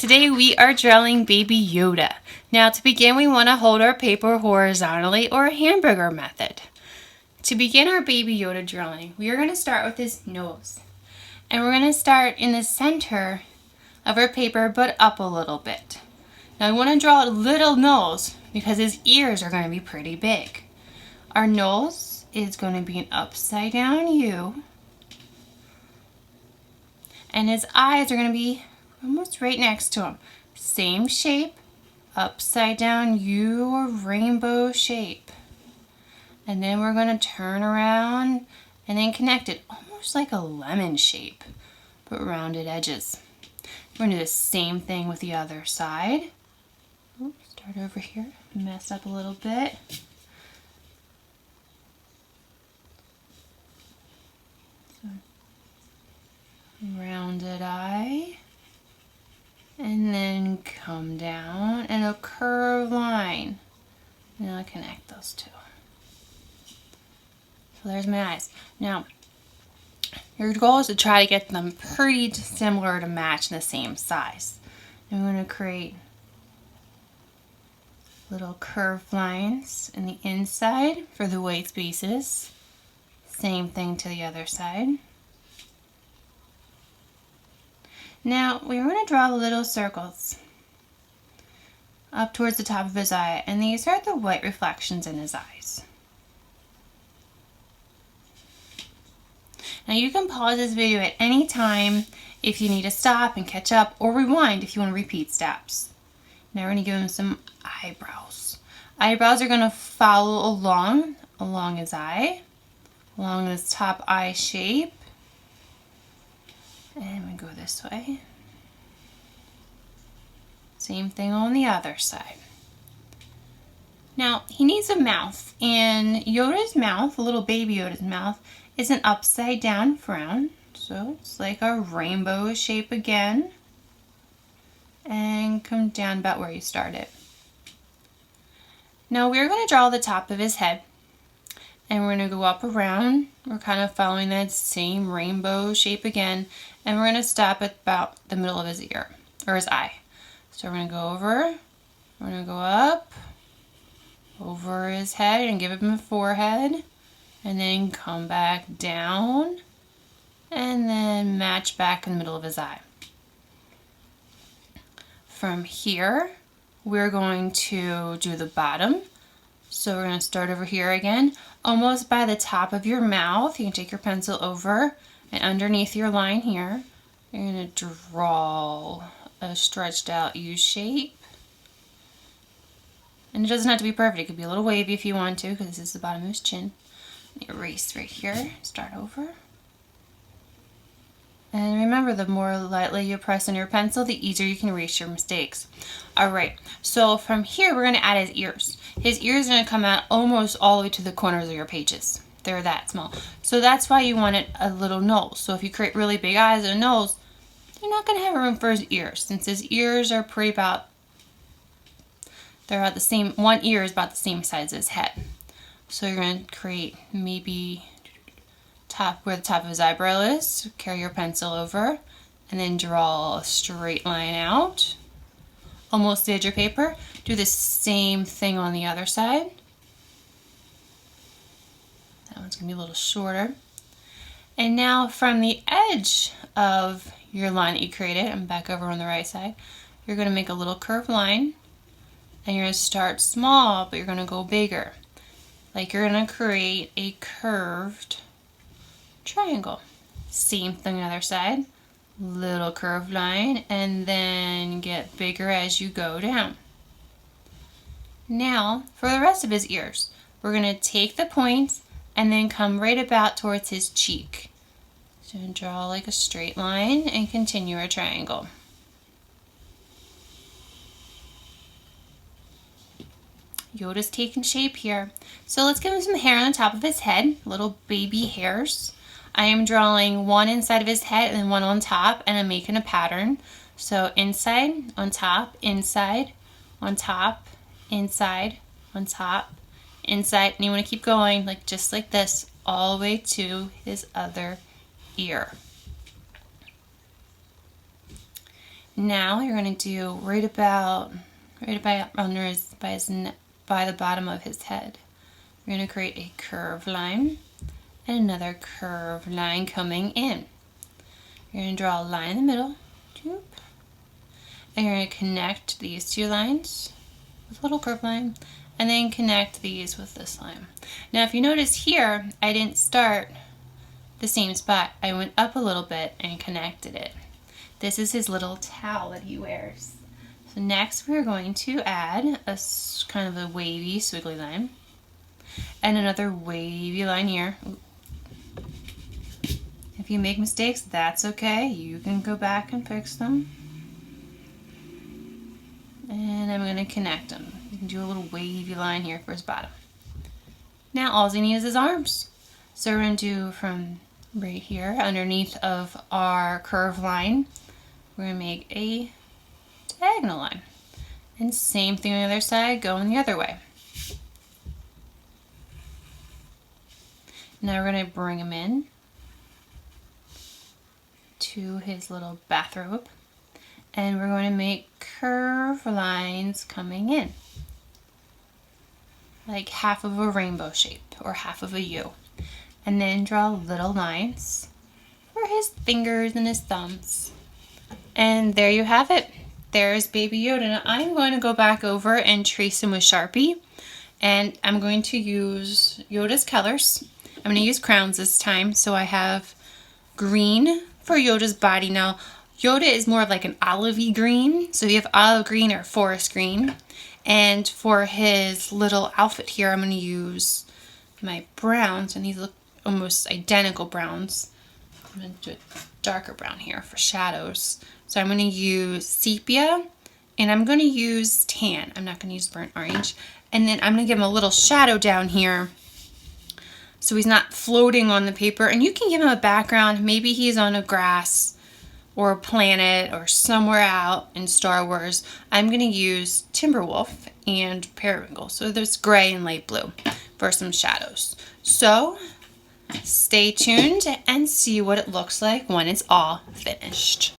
Today we are drawing Baby Yoda. Now to begin, we want to hold our paper horizontally, or a hamburger method. To begin our Baby Yoda drawing, we are going to start with his nose. And we're going to start in the center of our paper, but up a little bit. Now we want to draw a little nose because his ears are going to be pretty big. Our nose is going to be an upside down U. And his eyes are going to be almost right next to him. Same shape, upside down U or rainbow shape. And then we're going to turn around and then connect it almost like a lemon shape, but rounded edges. We're going to do the same thing with the other side. Oops, start over here, messed up a little bit. So, rounded eye. And then come down and a curved line. And I'll connect those two. So there's my eyes. Now, your goal is to try to get them pretty similar to match the same size. I'm going to create little curved lines in the inside for the white spaces. Same thing to the other side. Now we're going to draw little circles up towards the top of his eye, and these are the white reflections in his eyes. Now you can pause this video at any time if you need to stop and catch up, or rewind if you want to repeat steps. Now we're going to give him some eyebrows. Eyebrows are going to follow along his eye, along this top eye shape. And we go this way. Same thing on the other side. Now, he needs a mouth, and Yoda's mouth, little Baby Yoda's mouth, is an upside down frown. So it's like a rainbow shape again. And come down about where you started. Now we're going to draw the top of his head. And we're going to go up around. We're kind of following that same rainbow shape again. And we're going to stop at about the middle of his ear, or his eye. So we're going to go over. We're going to go up, over his head, and give him a forehead. And then come back down. And then match back in the middle of his eye. From here, we're going to do the bottom. So we're going to start over here again, almost by the top of your mouth. You can take your pencil over and underneath your line here, you're going to draw a stretched out U shape. And it doesn't have to be perfect. It could be a little wavy if you want to, because this is the bottom of his chin. Erase right here, start over. And remember, the more lightly you press on your pencil, the easier you can erase your mistakes. Alright, so from here we're going to add his ears. His ears are going to come out almost all the way to the corners of your pages. They're that small. So that's why you wanted a little nose. So if you create really big eyes and a nose, you're not going to have room for his ears. Since his ears are they're about the same, one ear is about the same size as his head. So you're going to create maybe where the top of his eyebrow is, carry your pencil over, and then draw a straight line out, almost the edge of your paper. Do the same thing on the other side. That one's going to be a little shorter. And now from the edge of your line that you created, and back over on the right side, you're going to make a little curved line, and you're going to start small, but you're going to go bigger. Like you're going to create a curved triangle. Same thing on the other side. Little curved line, and then get bigger as you go down. Now, for the rest of his ears, we're going to take the points and then come right about towards his cheek. So draw like a straight line and continue a triangle. Yoda's taking shape here. So let's give him some hair on the top of his head, little baby hairs. I am drawing one inside of his head and then one on top, and I'm making a pattern. So inside, on top, inside, on top, inside, on top, inside. And you want to keep going like just like this all the way to his other ear. Now you're going to do right about under his by the bottom of his head. You're going to create a curved line and another curved line coming in. You're going to draw a line in the middle, and you're going to connect these two lines with a little curved line, and then connect these with this line. Now if you notice here, I didn't start the same spot. I went up a little bit and connected it. This is his little towel that he wears. So next we're going to add a kind of a wavy squiggly line and another wavy line here. If you make mistakes, that's okay. You can go back and fix them. And I'm going to connect them. You can do a little wavy line here for his bottom. Now all he needs is his arms. So we're going to do from right here underneath of our curved line, we're going to make a diagonal line. And same thing on the other side, going the other way. Now we're going to bring him in to his little bathrobe, and we're going to make curved lines coming in, like half of a rainbow shape or half of a U, and then draw little lines for his fingers and his thumbs. And there you have it. There's Baby Yoda. Now I'm going to go back over and trace him with Sharpie, and I'm going to use Yoda's colors. I'm going to use crowns this time, so I have green for Yoda's body. Now Yoda is more like an olivey green, so you have olive green or forest green. And for his little outfit here, I'm going to use my browns, and these look almost identical browns. I'm going to do a darker brown here for shadows. So I'm going to use sepia, and I'm going to use tan. I'm not going to use burnt orange. And then I'm going to give him a little shadow down here so he's not floating on the paper. And you can give him a background. Maybe he's on a grass or a planet or somewhere out in Star Wars. I'm going to use Timberwolf and Periwinkle. So there's gray and light blue for some shadows. So stay tuned and see what it looks like when it's all finished.